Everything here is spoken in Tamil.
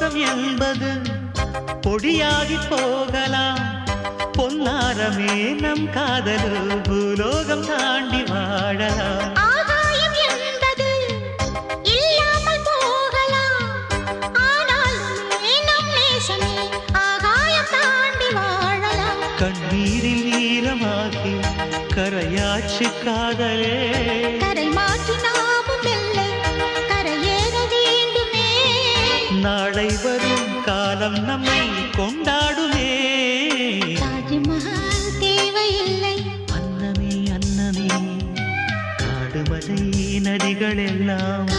பூலோகம் என்பது பொடியாகி போகலாம். பொன்னாரமே நம் காதலு பூலோகம் தாண்டி வாழலாம். ஆகாயம் என்பது இல்லாமல் போகலாம். ஆனாலுமே நம் நேசமே ஆகாயம் தாண்டி வாழலாம். கண்ணீரில் ஈரமாகி கரையாச்சு காதலே. கரை மாற்றி நாமும் இல்லை கரையேற வேண்டுமே. நாளை வரும் காலம் நம்மை கொண்டாடுமே. தாஜ்மஹால் தேவையில்லை அன்னமே அன்னமே காடுமலை நதிகள் எல்லாம்